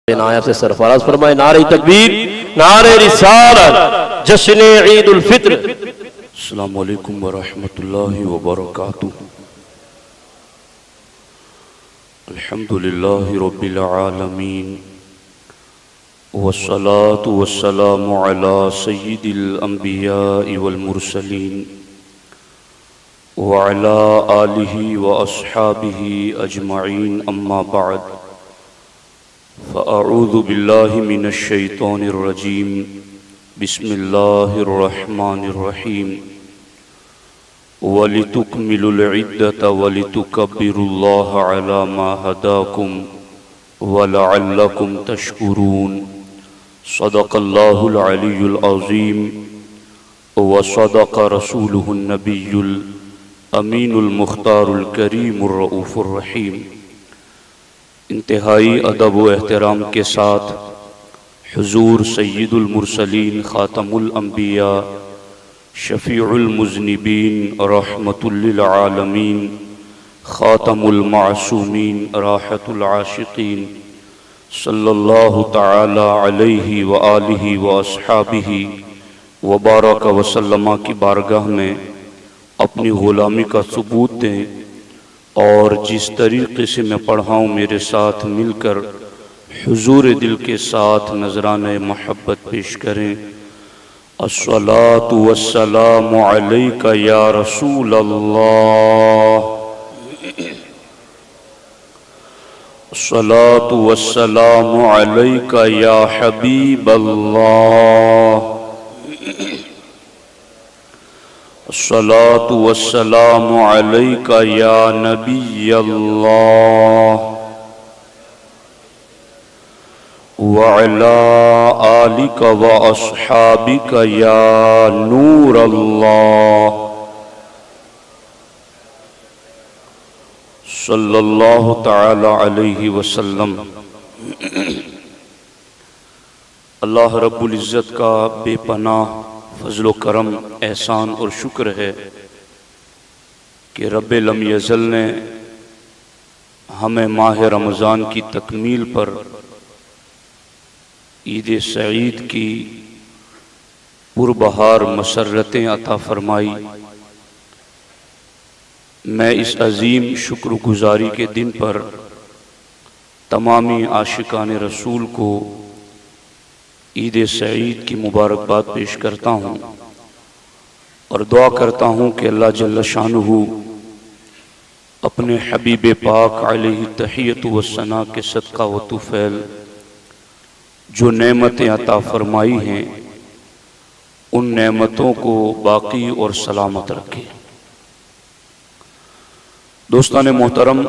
नाया से सरफराज फरमाए नारे तकबीर, नारे रिसालत, जश्न ईद उल फित्र। अस्सलामु अलैकुम व रहमतुल्लाहि व बरकातुहू। अल्हम्दुलिल्लाहि रब्बिल आलमीन वस्सलातु वस्सलामु अला सय्यिदिल अंबियाइ वल मुरसलीन व अला आलिहि व अस्हाबिहि अजमईन, अम्मा बाद। फ़अऊज़ु बिल्लाहि मिनश शैतानिर रजीम, बिस्मिल्लाहिर रहमानिर रहीम। वलितुकमिलुल इद्दत वलितुकब्बिरुल्लाह अला मा हदाकुम वलअल्लकुम तशकुरून। सदक़ल्लाहुल अलियुल अज़ीम व सदक़ रसूलुहुन नबियुल अमीनुल मुख्तारुल करीमुर रऊफ़ुर रहीम। इंतहाई अदब व एहतराम के साथ हुज़ूर सय्यिदुल मुरसलीन ख़ातमुल अंबिया शफ़ीउल मुज़निबीन रहमतुल लिल आलमीन ख़ातमुल मासूमीन राहतुल आशिक़ीन सल्लल्लाहु तआला अलैहि व आलिहि व अस्हाबिहि व बारक व सल्लमा की बारगाह में अपनी ग़ुलामी का सबूत दें और जिस तरीक़े से मैं पढ़ा हूँ मेरे साथ मिलकर हुज़ूर दिल के साथ नजराने मोहब्बत पेश करें। अस्सलातु वस्सलामु अलैका या रसूल अल्लाह, अस्सलातु वस्सलामु अलैका या हबीब अल्लाह, अस्सलातु वस्सलामु अलैका या नबी अल्लाह व अला आलिका व अस्हाबिका या नूर अल्लाह। सल्लल्लाहु तआला अलैहि वसल्लम। अल्लाह रब्बुल इज़्ज़त का बेपनाह फज़्ल व करम, एहसान और शुक्र है कि रब्बे लम यज़ल ने हमें माह रमज़ान की तकमील पर ईद सईद की पुरबहार मसर्रतें अता फरमाई। मैं इस अजीम शुक्रगुजारी के दिन पर तमामी आशिकान रसूल को ईद सईद की मुबारकबाद पेश करता हूँ और दुआ करता हूँ कि अल्लाह जल्ल शानुहु अपने हबीब पाक अलैहि तहियत व सना के सदका व तुफ़ैल जो नेमतें अता फरमाई हैं उन नेमतों को बाकी और सलामत रखे। दोस्तान मोहतरम,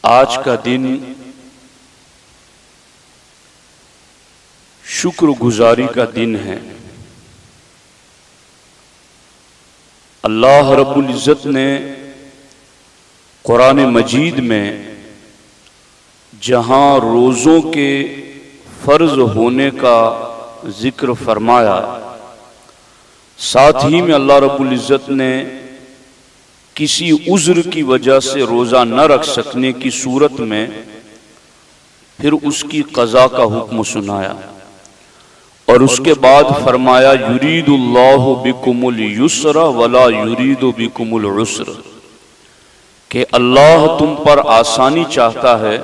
आज का दिन शुक्रगुजारी का दिन है। अल्लाह रब्बुल इज़्ज़त ने कुरान मजीद में जहाँ रोज़ों के फ़र्ज़ होने का ज़िक्र फरमाया, साथ ही में अल्लाह रब्बुल इज़्ज़त ने किसी उज़्र की वजह से रोज़ा न रख सकने की सूरत में फिर उसकी क़ज़ा का हुक्म सुनाया और उसके बाद फरमाया युरीदुल्लाहु बिकुमुल युस्रा वला युरीदु बिकुमुल उस्र, कि अल्लाह तुम पर आसानी चाहता है,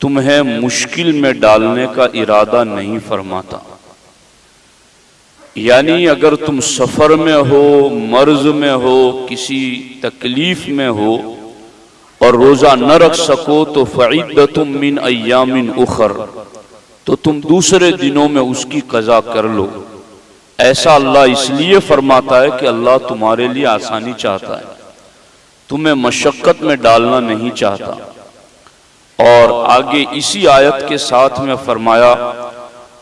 तुम्हें मुश्किल में डालने का इरादा नहीं फरमाता। यानी अगर तुम सफ़र में हो, मर्ज में हो, किसी तकलीफ में हो और रोज़ा न रख सको तो फ़इद्दतुम मिन अय्यामिन उखर, तो तुम दूसरे दिनों में उसकी क़ज़ा कर लो। ऐसा अल्लाह इसलिए फरमाता है कि अल्लाह तुम्हारे लिए आसानी चाहता है, तुम्हें मशक्क़त में डालना नहीं चाहता। और आगे इसी आयत के साथ में फरमाया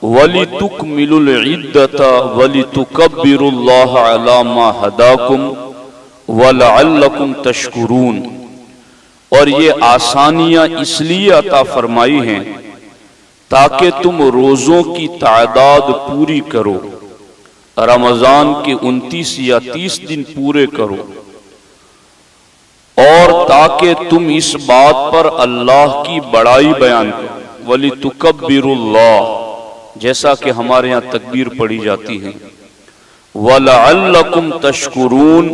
वलितुकमिलुल इद्दत वलितुकब्बिरुल्लाह अला मा हदाकुम वलअल्लकुम तशकुरून। और ये आसानियाँ इसलिए अता फरमाई हैं ताकि तुम रोज़ों की तादाद पूरी करो, रमज़ान के 29 या 30 दिन पूरे करो और ताकि तुम इस बात पर अल्लाह की बड़ाई बयान करो। वली तुकब्बिरुल्लाह, जैसा कि हमारे यहाँ तकबीर पढ़ी जाती है। वलअल्लकुम तशकुरून,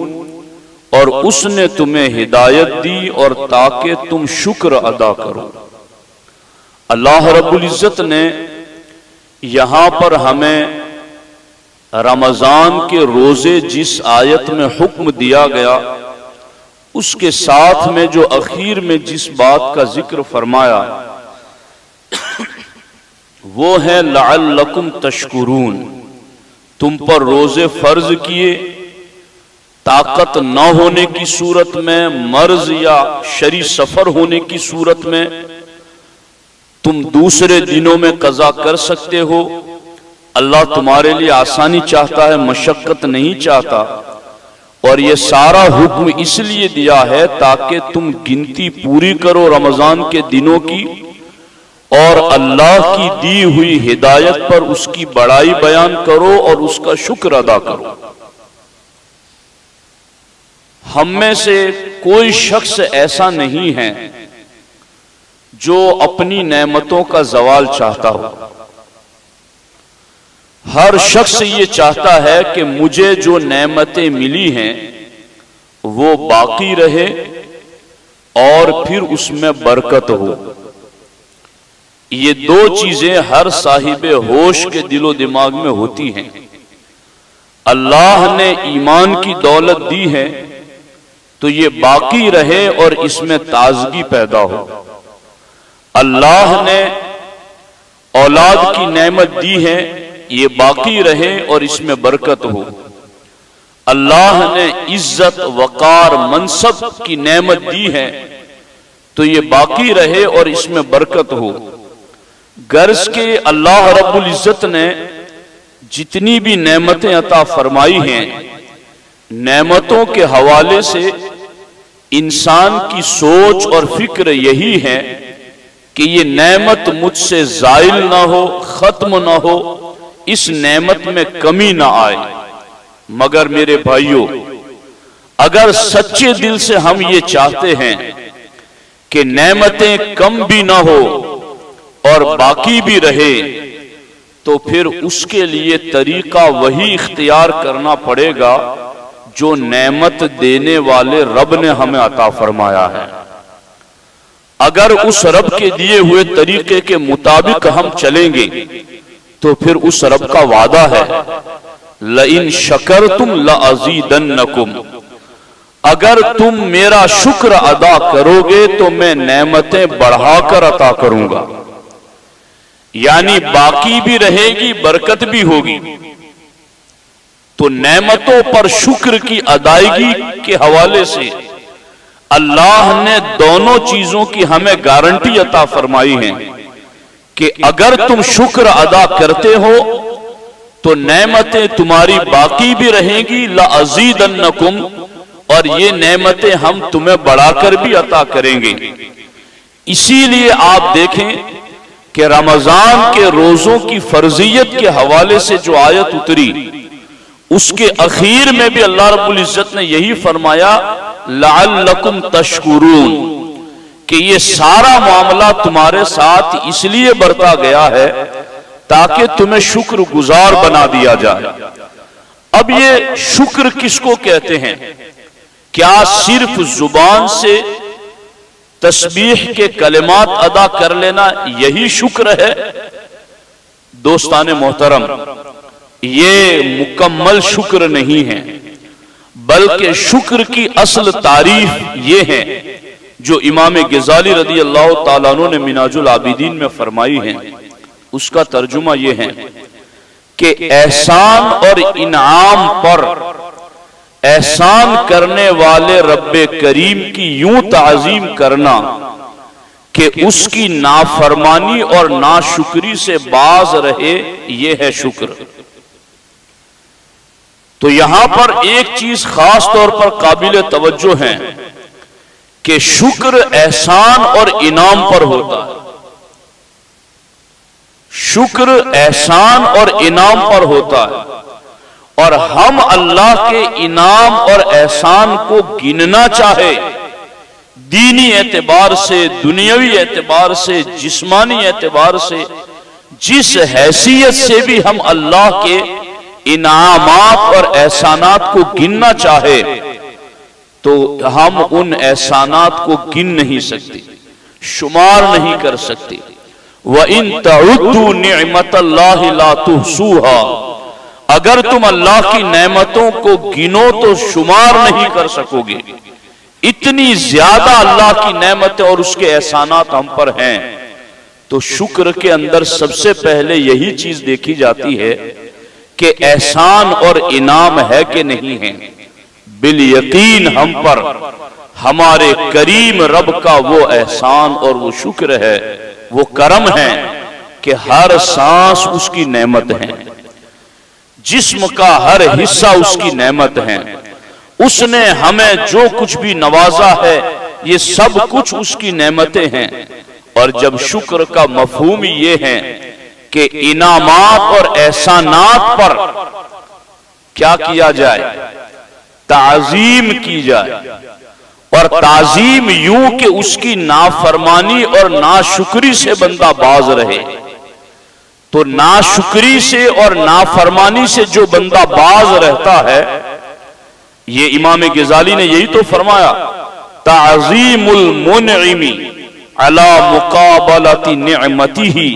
और उसने तुम्हें हिदायत दी और ताकि तुम शुक्र अदा करो। अल्लाह रब्बुल इज्जत ने यहां पर हमें रमजान के रोजे जिस आयत में हुक्म दिया गया, उसके साथ में जो आखिर में जिस बात का जिक्र फरमाया वो है लअल्लकुम तशकुरून। तुम पर रोजे फर्ज किए, ताकत न होने की सूरत में, मर्ज या शरी सफर होने की सूरत में तुम दूसरे दिनों में कज़ा कर सकते हो। अल्लाह तुम्हारे लिए आसानी चाहता है, मशक्कत नहीं चाहता। और ये सारा हुक्म इसलिए दिया है ताकि तुम गिनती पूरी करो रमजान के दिनों की, और अल्लाह की दी हुई हिदायत पर उसकी बड़ाई बयान करो और उसका शुक्र अदा करो। हम में से कोई शख्स ऐसा नहीं है जो अपनी नेमतों का जवाल चाहता हो। हर शख्स ये चाहता है कि मुझे जो नेमतें मिली हैं वो बाकी रहे और फिर उसमें बरकत हो। ये दो चीजें हर साहिबे होश के दिलो दिमाग में होती हैं। अल्लाह ने ईमान की दौलत दी है तो ये बाकी रहे और इसमें ताजगी पैदा हो। अल्लाह ने औलाद की नेमत दी है, ये बाकी रहे और इसमें बरकत हो। अल्लाह ने इज्जत वकार मनसब की नेमत दी है तो ये बाकी रहे और इसमें बरकत हो। गर्ज के अल्लाह रब्बुल इज्जत ने जितनी भी नेमतें अता फरमाई हैं, नेमतों के हवाले से इंसान की सोच और फिक्र यही है कि ये नेमत मुझसे जाइल ना हो, खत्म ना हो, इस नेमत में कमी ना आए। मगर मेरे भाइयों, अगर सच्चे दिल से हम ये चाहते हैं कि नेमतें कम भी ना हो और बाकी भी रहे, तो फिर उसके लिए तरीका वही इख्तियार करना पड़ेगा जो नेमत देने वाले रब ने हमें अता फरमाया है। अगर उस रब के दिए हुए तरीके के मुताबिक हम चलेंगे तो फिर उस रब का वादा है लइन शकरतुम लअज़ीदन्नकुम, अगर तुम मेरा शुक्र अदा करोगे तो मैं नेमतें बढ़ाकर अता करूंगा। यानी बाकी भी रहेगी, बरकत भी होगी। तो नेमतों पर शुक्र की अदायगी के हवाले से अल्लाह ने दोनों चीजों की हमें गारंटी अता फरमाई है कि अगर तुम शुक्र अदा करते हो तो नेमतें तुम्हारी बाकी भी रहेंगी, लअज़ीदन्नकुम, और ये नेमतें हम तुम्हें बढ़ाकर भी अता करेंगे। इसीलिए आप देखें कि रमजान के रोजों की फर्जियत के हवाले से जो आयत उतरी, उसके अखीर में भी अल्लाह रब्बुल इज्जत ने यही फरमाया लअल्लकुम तशकुरून, कि ये सारा मामला तुम्हारे साथ इसलिए बरता गया है ताकि तुम्हें शुक्र गुजार बना दिया जाए। अब ये शुक्र किसको कहते हैं? क्या सिर्फ जुबान से तस्बीह के कलिमात अदा कर लेना यही शुक्र है? दोस्ताने मोहतरम, ये मुकम्मल शुक्र नहीं है, बल्कि शुक्र की असल तारीफ ये है जो इमाम ग़ज़ाली रज़ी अल्लाह ताला अन्हु ने मिनाजुल आबिदीन में फरमाई है। उसका तर्जुमा ये है कि एहसान और इनाम पर एहसान करने वाले रब्बे करीम की यूं ताज़ीम करना कि उसकी नाफरमानी और नाशुक्री से बाज रहे, ये है शुक्र। तो यहां पर एक चीज खास तौर पर काबिल तवज्जो है कि शुक्र एहसान और इनाम पर होता है। शुक्र एहसान और इनाम पर होता है, और हम अल्लाह के इनाम और एहसान को गिनना चाहे दीनी एतबार से, दुनियावी एतबार से, जिस्मानी एतबार से, जिस हैसियत से भी हम अल्लाह के इनामात और एहसानात को गिनना चाहे तो हम उन एहसानात को गिन नहीं सकते, शुमार नहीं कर सकते। व इन तउद्दू निअमतल्लाहि ला तुहसूहा, अगर तुम अल्लाह की नेमतों को गिनो तो शुमार नहीं कर सकोगे। इतनी ज्यादा अल्लाह की नेमतें और उसके एहसानात हम पर हैं। तो शुक्र के अंदर सबसे पहले यही चीज देखी जाती है कि एहसान और इनाम है कि नहीं है। बिल यकीन हम पर हमारे करीम रब का वो एहसान और वो शुक्र है, वो करम है कि हर सांस उसकी नेमत है, जिस्म का हर हिस्सा उसकी नेमत है। उसने हमें जो कुछ भी नवाजा है ये सब कुछ उसकी नेमतें हैं। और जब शुक्र का मफहूम ये है कि इनामात और एहसानात पर क्या किया जाए, ताजीम की जाए, और ताजीम यूं कि उसकी नाफरमानी और नाशुक्री से बंदा बाज रहे। तो नाशुक्री से और नाफरमानी से जो बंदा बाज रहता है, ये इमाम गिजाली ने यही तो फरमाया, ताजीमुल मुनइमी अला मुकाबलती निअमतिही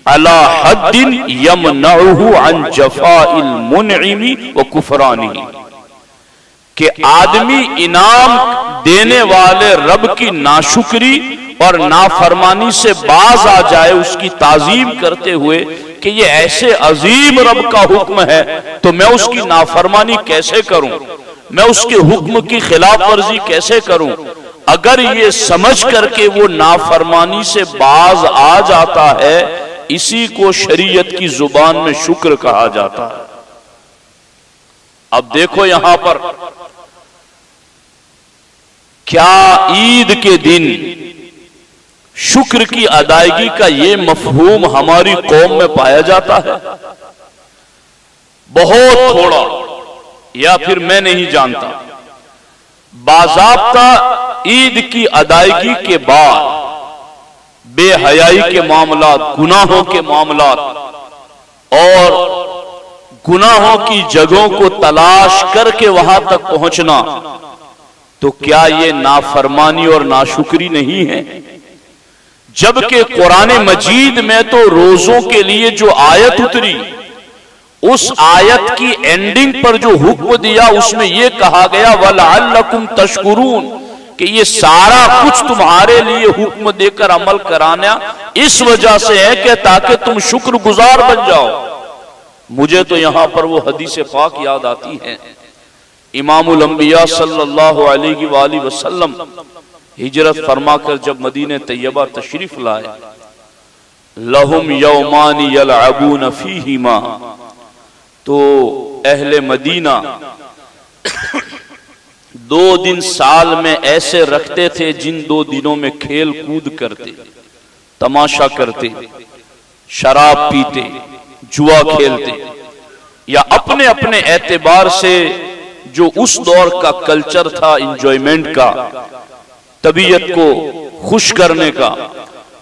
अला हद्दिन यमनउहु अन जफाइल मुनइमी व कुफरानिही, कि आदमी इनाम देने वाले रब की नाशुक्री और नाफरमानी से बाज आ जाए, उसकी ताजीम करते हुए कि ये ऐसे अजीम रब का हुक्म है तो मैं उसकी नाफरमानी कैसे करूं, मैं उसके हुक्म की खिलाफ वर्जी कैसे करूं। अगर ये समझ करके वो नाफरमानी से बाज आ जाता है, इसी को शरीयत की जुबान में शुक्र कहा जाता है। अब देखो यहां पर क्या ईद के दिन शुक्र की अदायगी का ये मफहूम हमारी कौम में पाया जाता है? बहुत थोड़ा, या फिर मैं नहीं जानता। बाज़ाब्ता ईद की अदायगी के बाद बेहयाई के मामलात, गुनाहों के मामलात और गुनाहों की जगहों को तलाश करके वहां तक पहुंचना, तो क्या ये नाफरमानी और नाशुक्री नहीं है? जबकि कुरान मजीद में तो रोजों के लिए जो आयत उतरी, उस आयत की एंडिंग पर जो हुक्म दिया उसमें यह कहा गया वलअल्लकुम तशकुरून, कि ये सारा कुछ तुम्हारे लिए हुक्म देकर अमल कराना इस वजह से है कि ताकि तुम शुक्रगुजार बन जाओ। मुझे तो यहां पर वो हदीस पाक याद आती है, इमामुल अंबिया सल्लल्लाहु अलैहि वसल्लम हिजरत फरमाकर जब मदीने तैयबा तशरीफ लाए, लहुम यौमानी यलअबून फीहिमा, तो अहले मदीना 2 दिन साल में ऐसे रखते थे जिन 2 दिनों में खेल कूद करते, तमाशा करते, शराब पीते, जुआ खेलते, या अपने अपने एतबार से जो उस दौर का कल्चर था इंजॉयमेंट का, तबीयत को खुश करने का,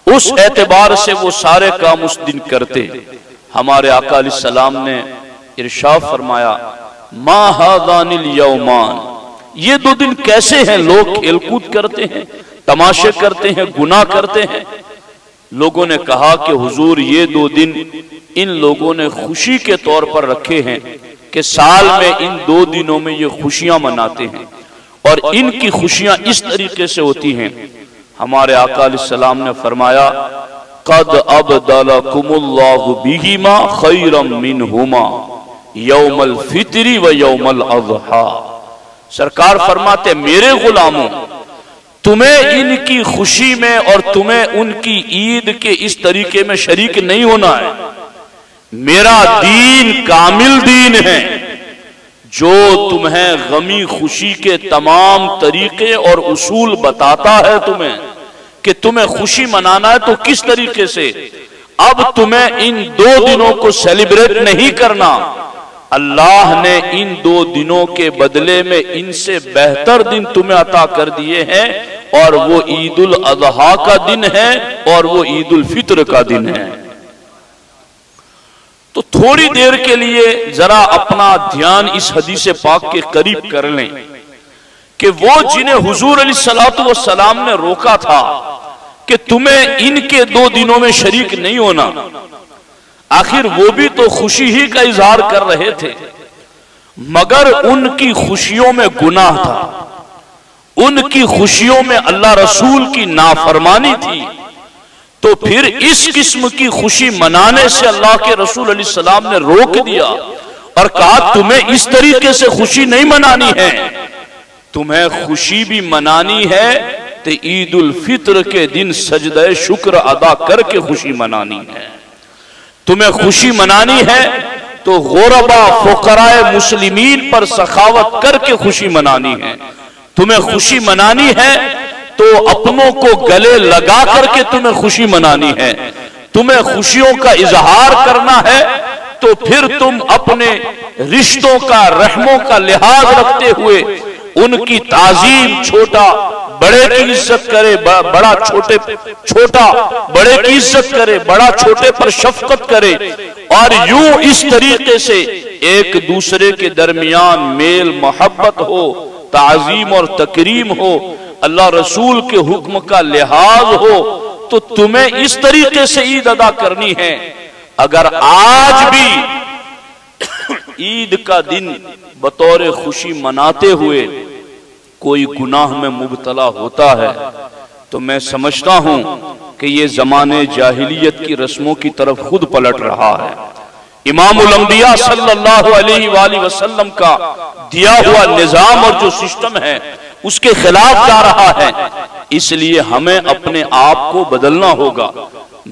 उस एतबार से वो सारे काम उस दिन करते। हमारे आका अलैहिस्सलाम ने इरशाद फरमाया, मा हाज़ानिल यौमान, ये 2 दिन कैसे हैं? लोग खेलकूद करते हैं, तमाशे करते हैं, गुनाह करते हैं। लोगों ने कहा कि हुजूर ये 2 दिन इन लोगों ने खुशी के तौर पर रखे हैं कि साल में इन 2 दिनों में ये खुशियां मनाते हैं और इनकी खुशियां इस तरीके से होती हैं। हमारे आका अलैहिस्सलाम ने फरमाया, कद अबदलकुमुल्लाहु बिहिमा खैरम मिनहुमा यौमल फित्री व यौमल अज़हा। सरकार फरमाते, मेरे गुलामों, तुम्हें इनकी खुशी में और तुम्हें उनकी ईद के इस तरीके में शरीक नहीं होना है। मेरा दीन कामिल दीन है जो तुम्हें गमी खुशी के तमाम तरीके और उसूल बताता है तुम्हें कि तुम्हें खुशी मनाना है तो किस तरीके से। अब तुम्हें इन 2 दिनों को सेलिब्रेट नहीं करना, अल्लाह ने इन 2 दिनों के बदले में इनसे बेहतर दिन तुम्हें अता कर दिए हैं और वो ईद उल अजहा का दिन है और वो ईद उल फित्र का दिन है। तो थोड़ी देर के लिए जरा अपना ध्यान इस हदीस पाक के करीब कर लें कि वो जिन्हें हुजूर अलैहिस्सलातु वस्सलाम ने रोका था कि तुम्हें इनके 2 दिनों में शरीक नहीं होना, आखिर वो भी तो खुशी ही का इजहार कर रहे थे, मगर उनकी खुशियों में गुनाह था, उनकी खुशियों में अल्लाह रसूल की नाफरमानी थी। तो फिर इस किस्म की खुशी मनाने से अल्लाह के रसूल अलैहिस्सलाम ने रोक दिया और कहा तुम्हें इस तरीके से खुशी नहीं मनानी है, तुम्हें खुशी भी मनानी है तो ईद उल फित्र के दिन सजदे शुक्र अदा करके खुशी मनानी है। तुम्हें खुशी मनानी है तो गुरबा फुकराए मुस्लिमीन पर सखावत करके खुशी मनानी है। तुम्हें खुशी मनानी है तो अपनों को गले लगा करके तुम्हें खुशी मनानी है। तुम्हें खुशियों का इजहार करना है तो फिर तुम अपने रिश्तों का, रहमों का लिहाज रखते हुए उनकी ताजीम, छोटा बड़े की इज्जत करे, बड़ा छोटा बड़े की इज्जत करे, बड़ा छोटे पर शफकत करे, और यूं इस तरीके से एक दूसरे के दरमियान मेल मोहब्बत हो, ताजीम और तकरीम हो, अल्लाह रसूल के हुक्म का लिहाज हो, तो तुम्हें इस तरीके से ईद अदा करनी है। अगर आज भी ईद का दिन बतौर खुशी मनाते हुए कोई गुनाह में मुब्तला होता है तो मैं समझता हूं कि ये जमाने जाहिलियत की रस्मों की तरफ खुद पलट रहा है। इमामुल अंबिया सल्लल्लाहु अलैहि वसल्लम का दिया हुआ निजाम और जो सिस्टम है उसके खिलाफ जा रहा है। इसलिए हमें अपने आप को बदलना होगा।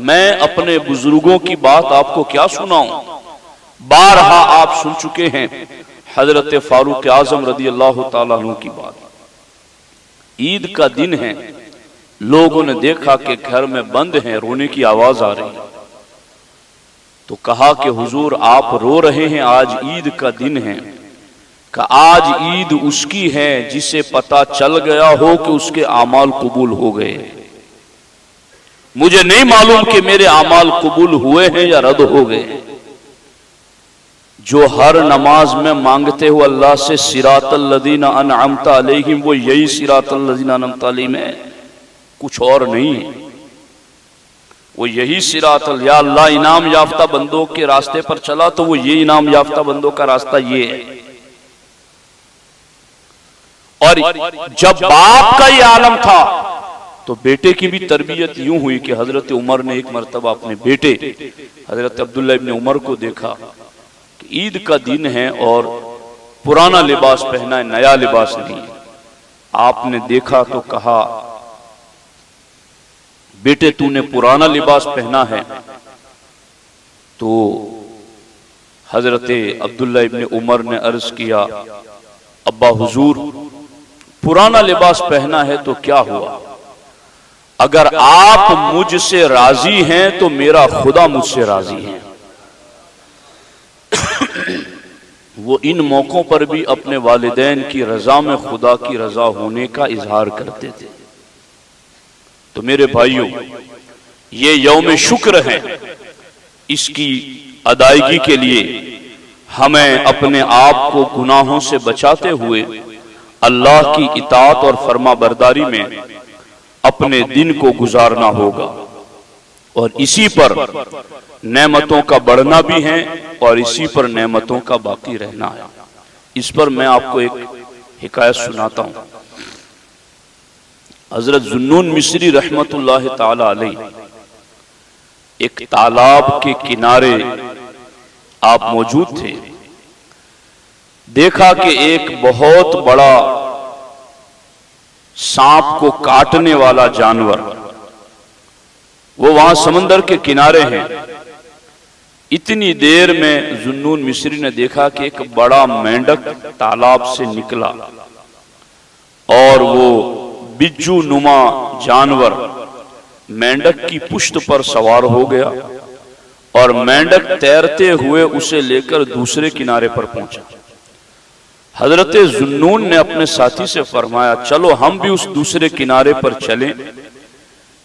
मैं अपने बुजुर्गों की बात आपको क्या सुनाऊं, बारहा आप सुन चुके हैं हजरत फारूक आजम रदी अल्लाह तआला अन्हु की बात। ईद का दिन है, लोगों ने देखा कि घर में बंद हैं, रोने की आवाज आ रही है, तो कहा कि हुजूर आप रो रहे हैं, आज ईद का दिन है। कि आज ईद उसकी है जिसे पता चल गया हो कि उसके आमाल कबूल हो गए। मुझे नहीं मालूम कि मेरे आमाल कबूल हुए हैं या रद्द हो गए। जो हर नमाज में मांगते हो अल्लाह से सिरातल लदीना अनअमता अलैहिम, वो यही सिरातल लदीना अनअमता अलैहिम है, कुछ और नहीं है। वो यही सिरातल, या अल्लाह इनाम याफ्ता बंदों के रास्ते पर चला तो वो ये इनाम याफ्ता बंदों का रास्ता ये है। और जब बाप का ये आलम था तो बेटे की भी तरबियत यूं हुई कि हजरत उमर ने एक मरतबा अपने बेटे हजरत अब्दुल्लाह इब्न उमर को देखा कि ईद का दिन है और पुराना लिबास पहना है, नया लिबास नहीं है। आपने देखा तो कहा, बेटे तूने पुराना लिबास पहना है। तो हजरत अब्दुल्ला इब्न उमर ने अर्ज किया, अब्बा हुजूर पुराना लिबास पहना है तो क्या हुआ, अगर आप मुझसे राजी हैं तो मेरा खुदा मुझसे राजी है। वो इन मौकों पर भी अपने वालिदैन की रजा में खुदा की रजा होने का इजहार करते थे। तो मेरे भाइयों, ये यौम शुक्र है, इसकी अदायगी के लिए हमें अपने आप को गुनाहों से बचाते हुए अल्लाह की इताअत और फर्मा बरदारी में अपने दिन को गुजारना होगा। और इसी पर नेमतों का बढ़ना भी है और इसी पर नेमतों का बाकी रहना है। इस पर मैं आपको एक हिकायत सुनाता हूं। हजरत जुन्नून मिस्री रहमतुल्लाह ताला अलैह एक तालाब के किनारे आप मौजूद थे। देखा कि एक बहुत बड़ा सांप को काटने वाला जानवर वो वहां समंदर के किनारे हैं। इतनी देर में जुन्नून मिस्री ने देखा कि एक बड़ा मेंढक तालाब से निकला और वो बिज्जू नुमा जानवर मेंढक की पुश्त पर सवार हो गया और मेंढक तैरते हुए उसे लेकर दूसरे किनारे पर पहुंचा। हजरत जुन्नून ने अपने साथी से फरमाया, चलो हम भी उस दूसरे किनारे पर चलें,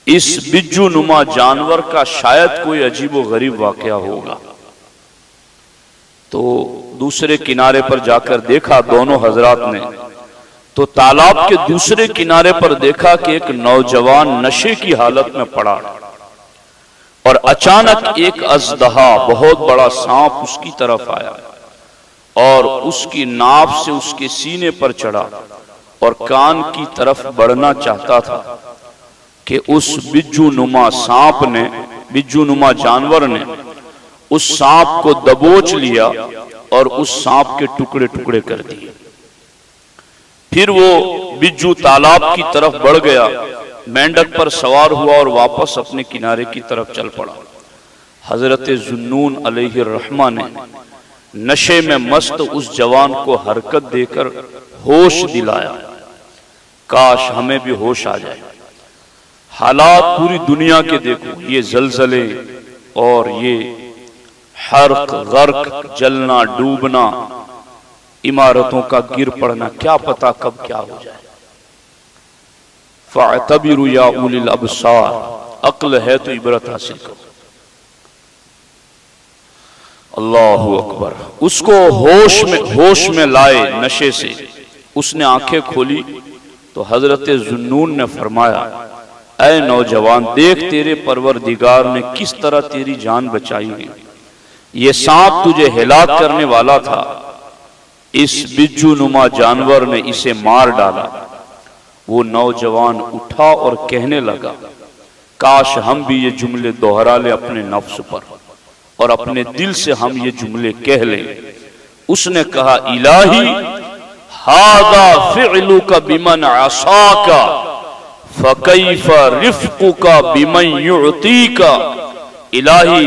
इस बिज्जू नुमा जानवर का शायद कोई अजीबो गरीब वाकया होगा। तो दूसरे किनारे पर जाकर देखा दोनों हजरात ने, तो तालाब के दूसरे किनारे पर देखा कि एक नौजवान नशे की हालत में पड़ा और अचानक एक अजदहा, बहुत बड़ा सांप उसकी तरफ आया और उसकी नाभ से उसके सीने पर चढ़ा और कान की तरफ बढ़ना चाहता था कि उस बिज्जू नुमा सांप ने, बिज्जू नुमा जानवर ने उस सांप को दबोच लिया और उस सांप के टुकड़े टुकड़े कर दिए। फिर वो बिज्जू तालाब की तरफ बढ़ गया, मेंढक पर सवार हुआ और वापस अपने किनारे की तरफ चल पड़ा। हजरत जुन्नून अलैहि रहमा ने नशे में मस्त उस जवान को हरकत देकर होश दिलाया। काश हमें भी होश आ जाए। हालात पूरी दुनिया के देखो, ये जलजले और ये हर्क गर्क, जलना डूबना, इमारतों का गिर पड़ना, क्या पता कब क्या हो जाए। फ़अतबिरु या उलिल अबसार, अक्ल है तो इबरत हासिल करो। अल्लाहु अकबर। उसको होश में लाए नशे से, उसने आंखें खोली तो हजरत जुन्नून ने फरमाया, ऐ नौजवान, देख तेरे परवरदिगार ने किस तरह तेरी जान बचाई है। ये सांप तुझे हिलाक करने वाला था, इस बिज्जू नुमा जानवर ने इसे मार डाला। वो नौजवान उठा और कहने लगा, काश हम भी ये जुमले दोहरा ले अपने नफ्स पर और अपने दिल से हम ये जुमले कह लें। उसने कहा, इलाही हादा फिअलुका बिमन असाका फकैफा रिफ्कुका बिमन युअतीका। इलाही,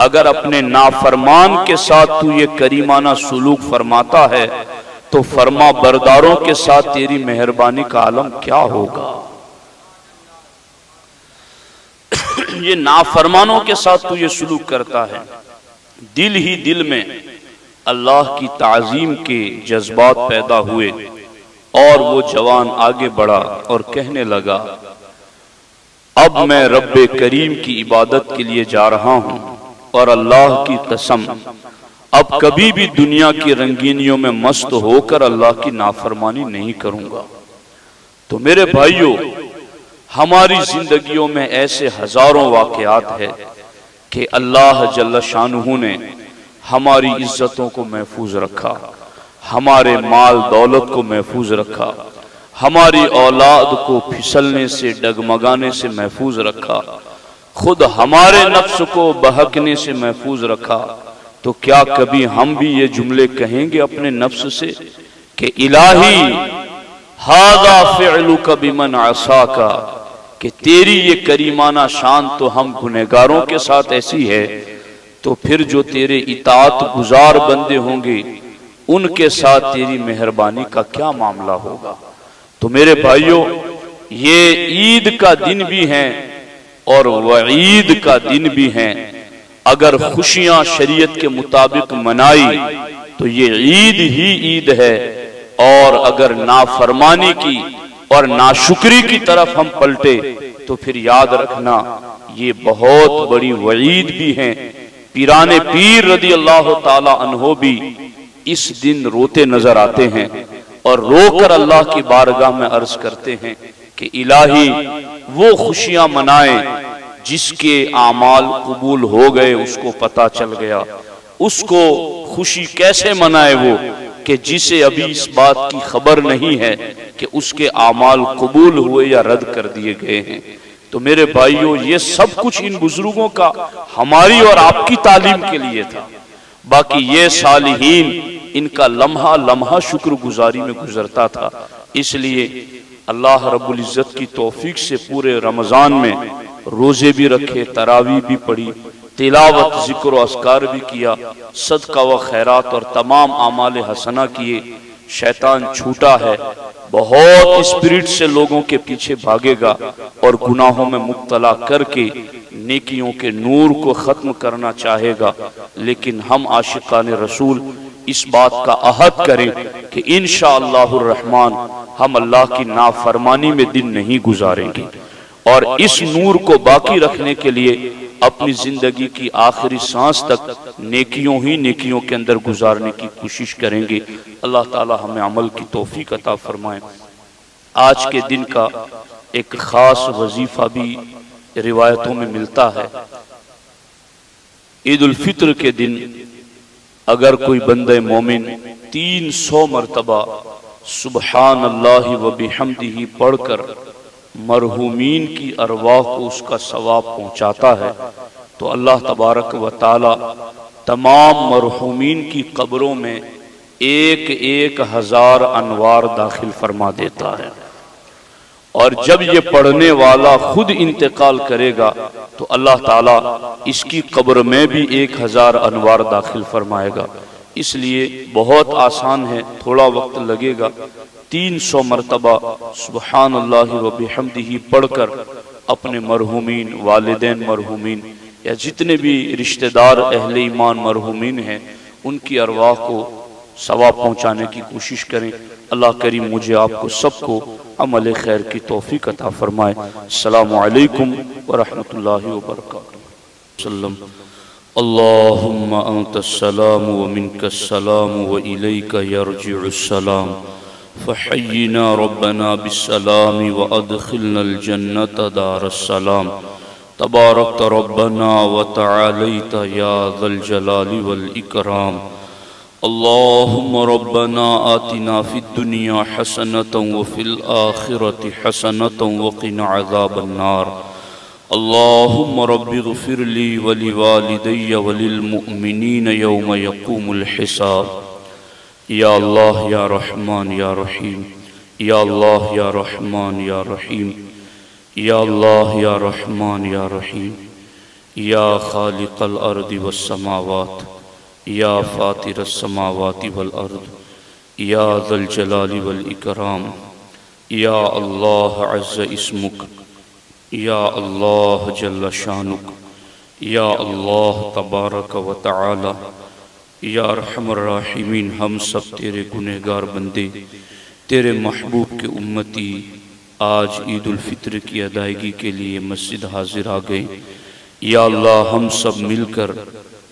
अगर अपने नाफरमान के साथ तू ये करीमाना सुलूक फरमाता है तो फरमा बरदारों के साथ तेरी मेहरबानी का आलम क्या होगा। ये नाफरमानों के साथ तू ये सुलूक करता है। दिल ही दिल में अल्लाह की ताजीम के जज्बात पैदा हुए और वो जवान आगे बढ़ा और कहने लगा, अब मैं रब्बे करीम की इबादत के लिए जा रहा हूं और अल्लाह की कसम अब कभी भी दुनिया की रंगीनियों में मस्त होकर अल्लाह की नाफरमानी नहीं करूंगा। तो मेरे भाइयों, हमारी जिंदगियों में ऐसे हजारों वाकयात है कि अल्लाह जल्ल शानुहु ने हमारी इज्जतों को महफूज रखा, हमारे माल दौलत को महफूज रखा, हमारी औलाद को फिसलने से डगमगाने से महफूज रखा, खुद हमारे नफ्स को बहकने से महफूज रखा। तो क्या कभी हम भी ये जुमले कहेंगे अपने नफ्स से कि इलाही हादा फिअलुका बिमन असाका, कि तेरी ये करीमाना शान तो हम गुनहगारों के साथ ऐसी है, तो फिर जो तेरे इताअत गुजार बंदे होंगे उनके साथ तेरी मेहरबानी का क्या मामला होगा। तो मेरे भाइयों, ये ईद का दिन भी है और वईद का दिन भी है। अगर खुशियां शरीयत के मुताबिक मनाई तो ये ईद ही ईद है, और अगर नाफरमानी की और नाशुक्री की तरफ हम पलटे तो फिर याद रखना ये बहुत बड़ी वईद भी है। पीराने पीर रदी अल्लाह ताला अन्हो भी इस दिन रोते नजर आते हैं और रोकर अल्लाह की बारगाह में अर्ज करते हैं कि इलाही वो खुशियां मनाए जिसके आमाल कबूल हो गए, उसको पता चल गया। उसको खुशी कैसे मनाए वो कि जिसे अभी इस बात की खबर नहीं है कि उसके आमाल कबूल हुए या रद्द कर दिए गए हैं। तो मेरे भाइयों, ये सब कुछ इन बुजुर्गों का हमारी और आपकी तालीम के लिए था। बाकी ये सालिहीन, इनका लम्हा लम्हा शुक्रगुजारी में गुजरता था। इसलिए अल्लाह रब्बुल इज्जत की तौफीक से पूरे रमजान में रोजे भी रखे, तरावी भी पढ़ी, तिलावत, जिक्र और अस्कार भी किया, सदका व खैरात और तमाम आमाल हसना किए। शैतान छूटा है, बहुत स्पिरिट से लोगों के पीछे भागेगा और गुनाहों में मुब्तला करके नेकियों के नूर को खत्म करना चाहेगा। लेकिन हम आशिकान रसूल इस बात का अहद करें कि इंशाअल्लाहुर रहमान हम अल्लाह की नाफरमानी में दिन नहीं गुजारेंगे और इस नूर को बाकी रखने के लिए अपनी जिंदगी की आखिरी सांस तक नेकियों ही नेकियों के अंदर गुजारने की कोशिश करेंगे। अल्लाह ताला हमें अमल की तौफीक अता फरमाए। आज के दिन का एक खास वजीफा भी रिवायतों में मिलता है। ईद उल फित्र के दिन अगर कोई बंदे मोमिन 300 मरतबा सुबहान अल्लाह व बिहम्दिही पढ़कर मरहूमीन की अरवाह को उसका सवाब पहुंचाता है तो अल्लाह तबारक व ताला तमाम मरहूमीन की कब्रों में 1,000 अनवार दाखिल फरमा देता है। और जब ये पढ़ने वाला खुद इंतकाल करेगा तो अल्लाह ताला इसकी कब्र में भी 1,000 अनवार दाखिल फरमाएगा। इसलिए बहुत आसान है, थोड़ा वक्त लगेगा। 300 मरतबा सुबहान अल्लाह व बिहम्दिही पढ़कर अपने मरहूमीन, वालिदैन मरहूमीन या जितने भी रिश्तेदार अहले ईमान मरहूमीन हैं उनकी अरवाह को सवाब पहुँचाने की कोशिश करें। अल्लाह करीम मुझे आपको सबको अमल खैर की तौफीक अता फरमाए। अस्सलामु अलैकुम व रहमतुल्लाहि व बरकातुहू। अल्लाहुम्मा अंतस्सलाम व मिनकस्सलाम व इलैका यरजिउस्सलाम फहय्यिना रब्बना बिस्सलाम व अदखिलनल जन्नत दारस्सलाम तबारकत रब्बना व तआलैता या ज़ल जलाली वल इकराम। अल्लाहुम्मा रब्बना आतिना फिद दुनिया हसनतन व फिल आखिरति हसनतन व क़िना अज़ाबन नार। अल्लाहुम्मा रब्बिग़फिरली व लिवालिदैया व लिल मुअमिनीन यौम यक़ूमुल हिसाब। या अल्लाह या रहमान या रहीम, या अल्लाह या रहमान या रहीम, या अल्लाह या रहमान या रहीम, या खालिक़ल अर्दि वस समावात, या फातिरस समावाति वल अर्द, या ज़ल जलाली वल इकराम। या अल्लाह अज़्ज़ इस्मुक, या अल्लाह जल्ल शानुक, या अल्लाह तबारक व तआला। या रहमर राहिमीन, हम सब तेरे गुनहगार बंदे, तेरे महबूब के उम्मती आज ईद उल फित्र की अदायगी के लिए मस्जिद हाजिर आ गए। या अल्लाह हम सब मिलकर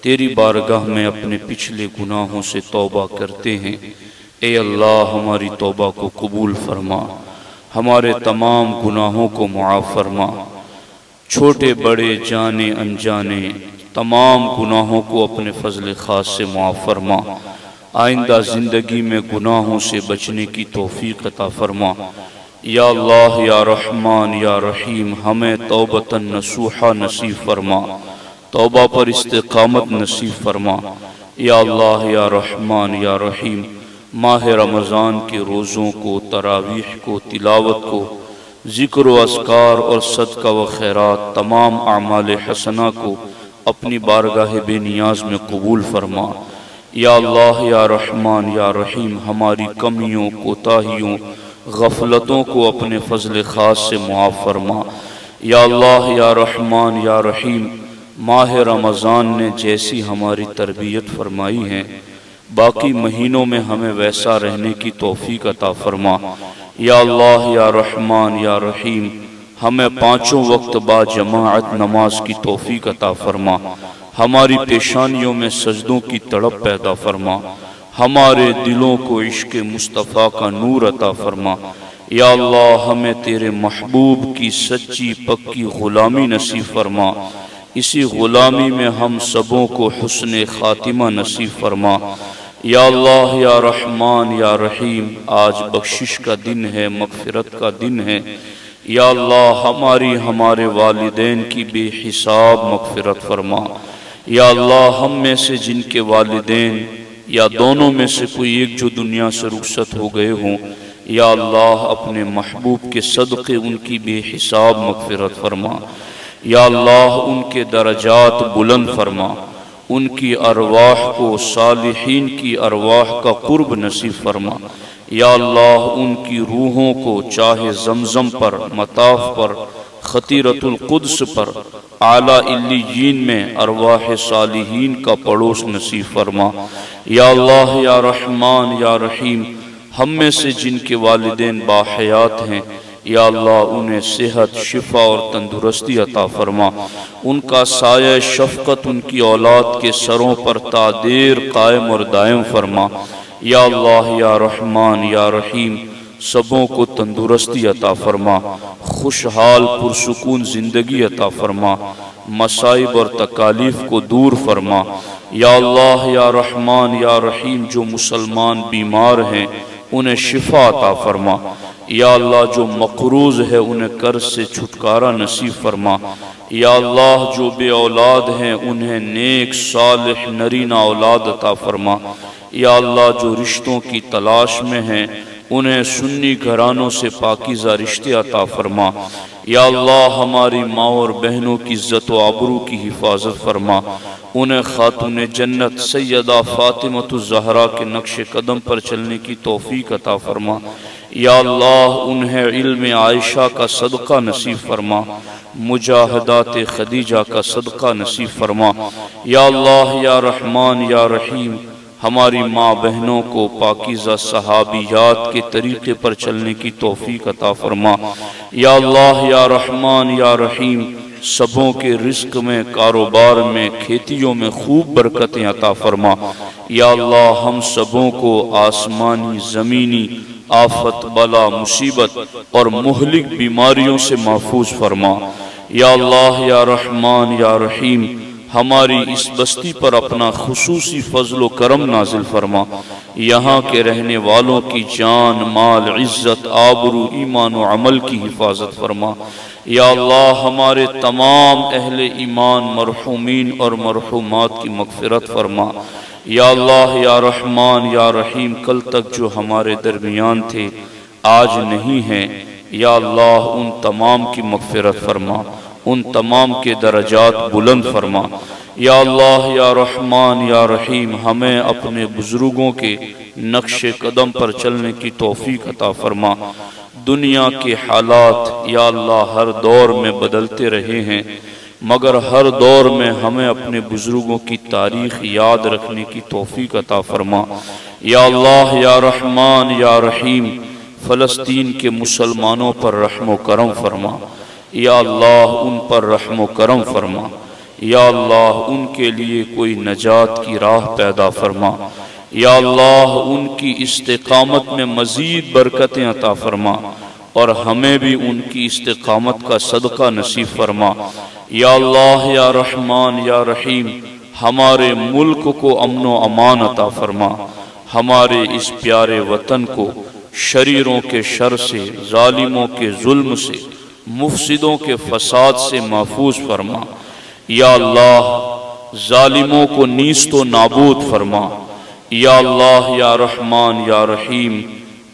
तेरी बारगाह में अपने पिछले गुनाहों से तौबा करते हैं। ए अल्लाह हमारी तौबा को कबूल फरमा, हमारे तमाम गुनाहों को मुआफ़ फरमा, छोटे बड़े जाने अनजाने तमाम गुनाहों को अपने फजल ख़ास से मुआफ़ फरमा। आइंदा ज़िंदगी में गुनाहों से बचने की तौफ़ीक़ अता फरमा। या अल्लाह या रहमान या रहीम, हमें तौबतन नसूहा नसीब फरमा, तौबा पर इस्तिक़ामत नसीब फरमा। या अल्लाह या रहमान या रहीम, माह रमज़ान के रोज़ों को, तरावीह को, तिलावत को, ज़िक्र व अस्कार और सदका व खैरात तमाम आमाल हसना को अपनी बारगाह बेनियाज में कबूल फरमा। या अल्लाह या रहमान या रहीम, हमारी कमियों, कोताहियों, गफलतों को अपने फजल ख़ास से मुआफ़ फरमा। या अल्लाह या रहमान या रहीम, माह रमज़ान ने जैसी हमारी तरबियत फरमाई है बाकी महीनों में हमें वैसा रहने की तौफ़ीक़ अता फरमा। या अल्लाह या रहमान या रहीम, हमें पाँचों वक्त बा जमाअत नमाज की तौफ़ीक़ अता फरमा। हमारी पेशानियों में सजदों की तड़प पैदा फरमा, हमारे दिलों को इश्क़ मुस्तफ़ा का नूर अता फरमा। या अल्लाह हमें तेरे महबूब की सच्ची पक्की ग़ुलामी नसीब फरमा, इसी ग़ुलामी में हम सबों को हुस्न ख़ातिमा नसीब फरमा। या अल्लाह या रहमान या रहीम, आज बख्शिश का दिन है, मग़फ़िरत का दिन है। या अल्लाह हमारी, हमारे वालिदैन की बेहिसाब मग़फ़िरत फरमा। या अल्लाह हम में से जिनके वालिदैन या दोनों में से कोई एक जो दुनिया से रुखसत हो गए हों, या अल्लाह अपने महबूब के सदक़े उनकी बेहिसाब मग़फ़िरत फरमा। या अल्लाह उनके दरजात बुलंद फरमा, उनकी अरवाह को सालिहीन की अरवाह का कुर्ब नसीब फरमा। या अल्लाह उनकी रूहों को चाहे ज़मज़म पर, मताफ़ पर, खतीरतुल कुद्स पर आला इल्लियीन में अरवाह सालिहीन का पड़ोस नसीब फरमा। या अल्लाह या रहमान या रहीम, हम में से जिनके वालिदैन बाहयात हैं, या अल्लाह उन्हें सेहत, शिफा और तंदुरुस्ती अता फरमा। उनका साया शफकत उनकी औलाद के सरों पर तादेर कायम और दायम फरमा। या अल्लाह या रहमान या रहीम, सबों को तंदुरुस्ती अता फरमा, खुशहाल पुरसुकून जिंदगी अता फरमा, मसाइब और तकालीफ को दूर फरमा। या अल्लाह या रहमान या रहीम, जो मुसलमान बीमार हैं उन्हें शिफा अता फरमा। या अल्लाह जो मकरूज है उन्हें कर्ज से छुटकारा नसीब फरमा। या अल्लाह जो बे औलाद हैं उन्हें नेक सालिह नरीना औलाद अता फरमा। या अल्लाह जो रिश्तों की तलाश में हैं उन्हें सुन्नी घरानों से पाकीज़ा रिश्ते अता फरमा। या अल्लाह हमारी माँ और बहनों की इज्जत व आबरू की हिफाजत फरमा। उन्हें खातून जन्नत सैयदा फातिमतुज़ ज़हरा के नक्शे कदम पर चलने की तौफीक अता फरमा। या अल्लाह उन्हें इल्म आयशा का सदका नसीब फरमा, मुजाहदात खदीजा का सदका नसीब फरमा। या अल्लाह या रहमान या रहीम, हमारी माँ बहनों को पाकीज़ा सहाबियात के तरीक़े पर चलने की तौफीक अता फरमा। या अल्लाह या रहमान या रहीम, सबों के रिस्क में, कारोबार में, खेतियों में खूब बरकतें अता फरमा। या अल्लाह हम सबों को आसमानी ज़मीनी आफत, बला, मुसीबत और मुहलिक बीमारियों से महफूज फरमा। या अल्लाह या रहमान या रहीम, हमारी इस बस्ती पर अपना खुसूसी फजल व करम नाजिल फरमा। यहाँ के रहने वालों की जान, माल, इज्जत, आबरू, ईमान व अमल की हिफाजत फरमा। या अल्लाह हमारे तमाम अहले ईमान मरहूमीन और मरहूमात की मग़फ़िरत फरमा। या अल्लाह या रहमान या रहीम, कल तक जो हमारे दरमियान थे आज नहीं हैं, या अल्लाह उन तमाम की मग़फ़िरत फरमा, उन तमाम के दरजात बुलंद फरमा। या अल्लाह या रहमान या रहीम, हमें अपने बुजुर्गों के नक्शे कदम पर चलने की तौफीक अता फरमा। दुनिया के हालात या अल्लाह हर दौर में बदलते रहे हैं, मगर हर दौर में हमें अपने बुजुर्गों की तारीख याद रखने की तौफीक अता फरमा। या अल्लाह या रहमान या रहीम, फ़लस्तीन के मुसलमानों पर रहम व करम फरमा। या अल्लाह उन पर रहम व करम फरमा। या अल्लाह उनके लिए कोई नजात की राह पैदा फरमा। या अल्लाह उनकी इस्तिकामत में मज़ीद बरकतें अता फरमा और हमें भी उनकी इस्तिकामत का सदका नसीब फरमा। या अल्लाह या रहमान या रहीम, हमारे मुल्क को अमन व अमान अता फरमा। हमारे इस प्यारे वतन को शरीरों के शर से, जालिमों के जुल्म से, मुफसिदों के फसाद से महफूज फरमा। या अल्लाह जालिमों को नीस्तो नाबूद फरमा। या अल्लाह या रहमान या रहीम,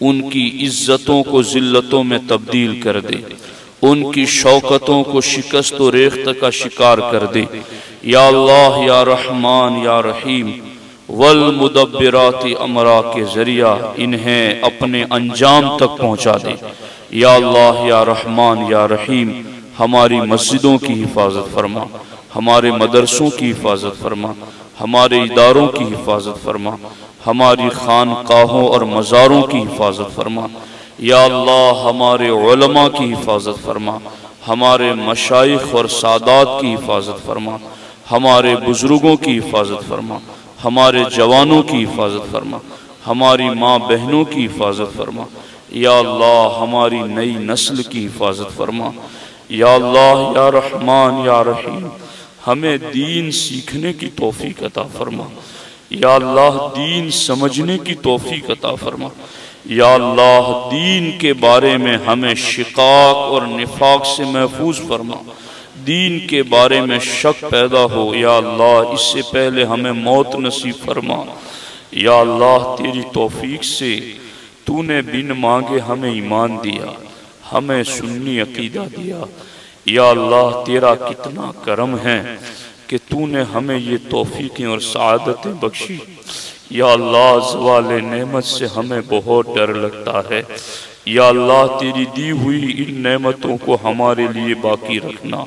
उनकी इज्जतों को जिल्लतों में तब्दील कर दे, उनकी शौकतों को शिकस्त व रेख्त का शिकार कर दे। या अल्लाह या रहमान या रहीम, वल मुदब्बिराती अमरा के जरिया इन्हें अपने अंजाम तक पहुँचा दे। या अल्लाह या रहमान या रहीम, हमारी मस्जिदों की हिफाजत फरमा, हमारे मदरसों की हिफाजत फरमा, हमारे इदारों की हिफाजत फरमा, हमारी खानकाहों और मज़ारों की हिफाजत फरमा। या अल्लाह हमारे उलमा की हिफाजत फरमा, हमारे मशाइख और सादात की हिफाजत फरमा, हमारे बुजुर्गों की हिफाजत फरमा, हमारे जवानों की हिफाजत फरमा, हमारी माँ बहनों की हिफाजत फरमा। या अल्लाह हमारी नई नस्ल की हिफाजत फरमा। या अल्लाह या रहमान या रहीम, हमें दीन सीखने की तौफीक अता फरमा। या अल्लाह दीन समझने की तौफीक अता फरमा। या अल्लाह दीन के बारे में हमें शिकाक और निफाक से महफूज फरमा। दीन के बारे में शक पैदा हो, या अल्लाह इससे पहले हमें मौत नसीब फरमा। या अल्लाह तेरी तौफीक से तूने बिन मांगे हमें ईमान दिया, हमें सुन्नी अकीदा दिया। या अल्लाह तेरा कितना करम है कि तूने हमें ये तौफीकें और सआदतें बख्शी या अल्लाह ज़वाले नेमत से हमें बहुत डर लगता है। या अल्लाह तेरी दी हुई इन नेमतों को हमारे लिए बाकी रखना,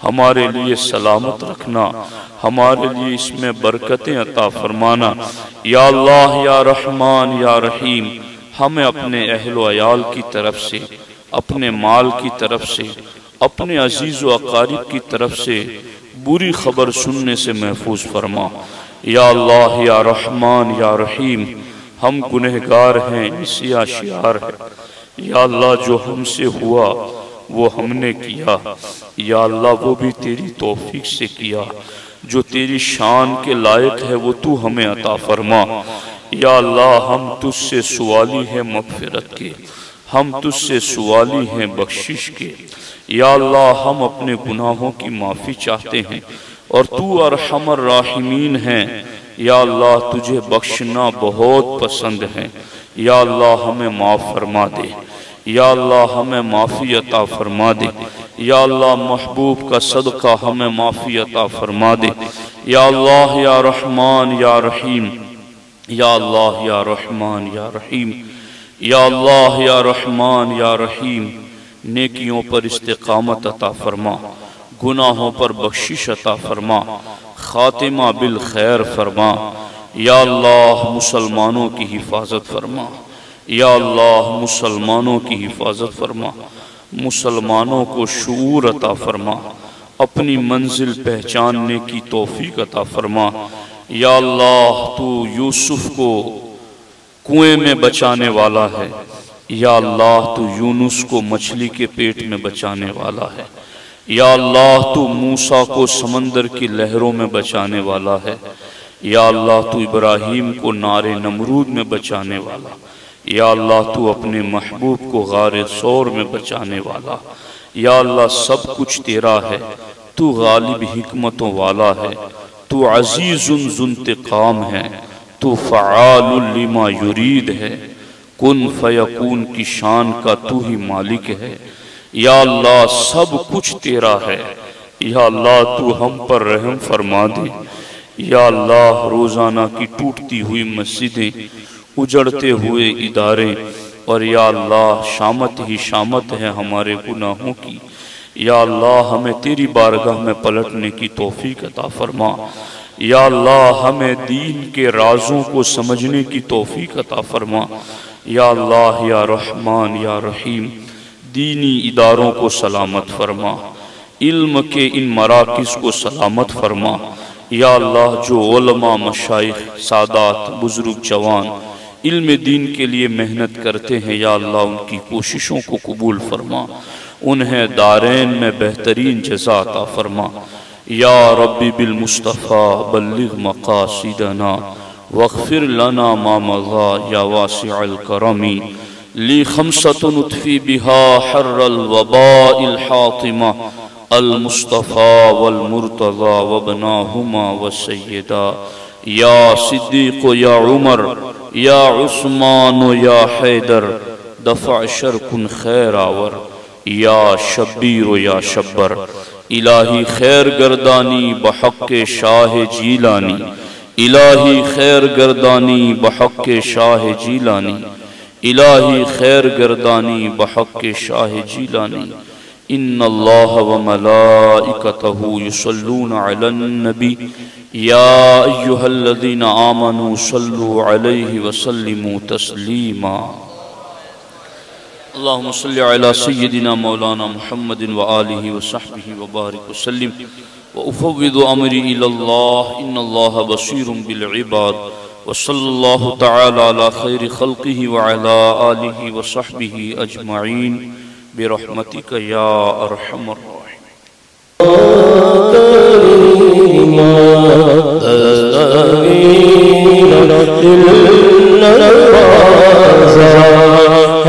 हमारे लिए सलामत रखना, हमारे लिए इसमें बरकतें अता फरमाना। या अल्लाह या रहमान या रहीम, हमें अपने अहलो अयाल की तरफ से, अपने माल की तरफ से, अपने अजीज़ व अकारिब की तरफ से बुरी खबर सुनने से महफूज फरमा। या अल्लाह या रहमान या रहीम, हम गुनहगार हैं, इससे आशियार है। या अल्लाह जो हमसे हुआ वो हमने किया, या अल्लाह वो भी तेरी तौफीक से किया। जो तेरी शान के लायक है वो तू हमें अता फरमा। या अल्लाह हम तुझसे सुवाली है मग़फ़िरत के, हम तुझसे सुवाली हैं बख्शिश के। या अल्लाह हम अपने गुनाहों की माफ़ी चाहते हैं और तू अरहमर राहिमीन है। या अल्लाह तुझे बख्शना बहुत पसंद है। या अल्लाह हमें माफ़ फरमा दे, या अल्लाह हमें माफ़ी अता फरमा दे। या अल्लाह महबूब का सदका हमें माफ़ी अता फरमा दे। या अल्लाह या रहमान या रहीम, या अल्लाह या रहमान या रहीम, या अल्लाह या रहमान या रहीम, नेकियों पर इस्तिकामत अता फरमा, गुनाहों पर बख्शिश अता फरमा, खातिमा बिल खैर फरमा। या अल्लाह मुसलमानों की हिफाजत फरमा, या अल्लाह मुसलमानों की हिफाजत फरमा, मुसलमानों को शऊर अता फरमा, अपनी मंजिल पहचानने की तौफीक अता फरमा। या अल्लाह तू यूसुफ को कुएं में बचाने वाला है। या अल्लाह तू यूनुस को मछली के पेट में बचाने वाला है। या अल्लाह तू मूसा को समंदर की लहरों में बचाने वाला है। या अल्लाह तू इब्राहीम को नारे नमरूद में बचाने वाला। या अल्लाह तू अपने महबूब को गारे सौर में बचाने वाला। या अल्लाह सब कुछ तेरा है, तू गालिब हिकमतों वाला है, तू अजीज़ुन ज़ुंतिक़ाम है, तू फ़आलुल लिमा युरीद है, कुन फ़यकून की शान का तू ही मालिक है। या अल्लाह सब कुछ तेरा है। या अल्लाह तू हम पर रहम फरमा दे। या अल्लाह रोज़ाना की टूटती हुई मस्जिदें, उजड़ते हुए इदारे, और या अल्लाह शामत ही शामत है हमारे गुनाहों की। या अल्लाह हमें तेरी बारगाह में पलटने की तौफीक अता फरमा। या अल्लाह हमें दीन के राज़ों को समझने की तौफीक अता फरमा। या अल्लाह या रहमान या रहीम, दीनी इदारों को सलामत फरमा, इल्म के इन मराकिज़ को सलामत फरमा। या अल्लाह जो उलमा, मशाइख, सादात, बुजुर्ग, जवान इल्म दीन के लिए मेहनत करते हैं, या अल्लाह उनकी कोशिशों को कबूल फरमा, उन्हें दारैन में बेहतरीन जज़ा अता फरमा। या रब्बी बिल मुस्तफ़ा बल्लिग मक़ासिदना वग़फ़िर लना मा मज़ा या वासिअल करमी। ली खमसतुन उतफ़ी बिहा हर्रल वबाइल हातिमा अल मुस्तफ़ा वल मुर्तज़ा वबनाहुमा वसय्यदा। या सिद्दीक़ या उमर या उस्मान या हैदर दफ़ा शरकुन खैर आवर। या शब्बीर या शब्बर, इलाही खैर गर्दानी बहक़्क़े शाह जीलानी। इलाही खैर गर्दानी बहक़्क़े शाह जीलानी। इलाही खैर गर्दानी बहक़्क़े शाह जीलानी। इन्नल्लाह व मलाइकतहु युसल्लूना अलन नबी या अय्युहल्लज़ीना आमनू सल्लु अलैहि व सल्लिमू तस्लीमा। अल्लाहुम्मा सल्लि अला सय्यिदिना मौलाना मुहम्मदिन व आलिहि व सहबिहि व बारिक व सल्लिम व उफ़व्विदु अमरी इलल्लाह इन्नल्लाह बसीरुम बिल इबाद व सल्लल्लाहु तआला अला खैरि खल्क़िहि व अला आलिहि व सहबिहि अजमईन बिरहमतिका या अरहमर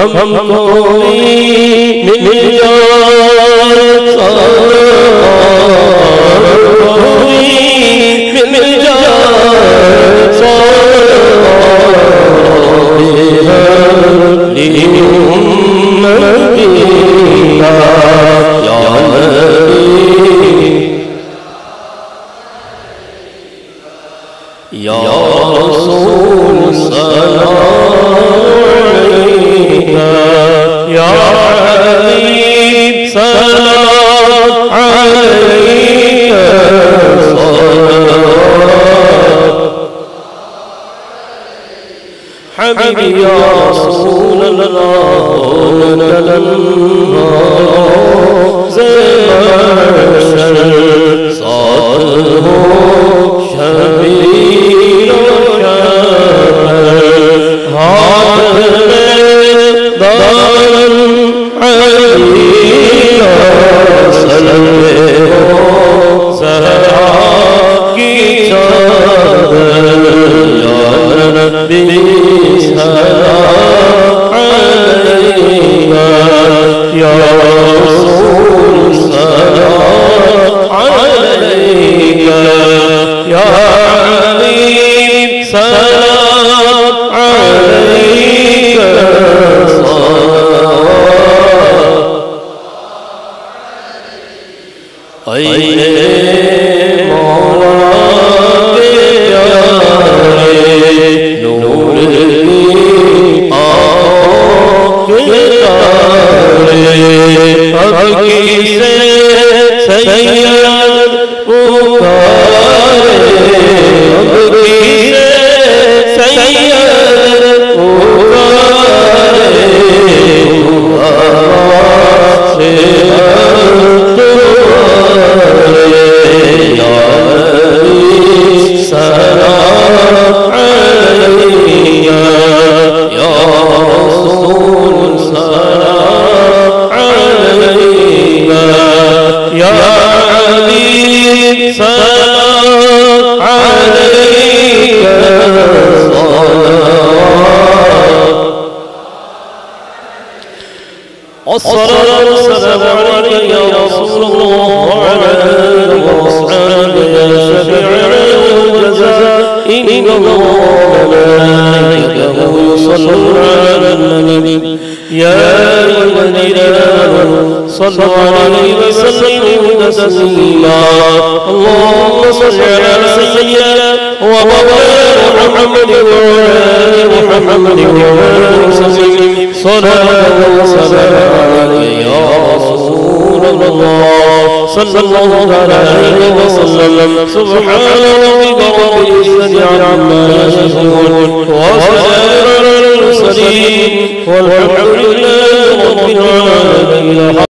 हमको मिल या रसूल या रसूल अल्लाह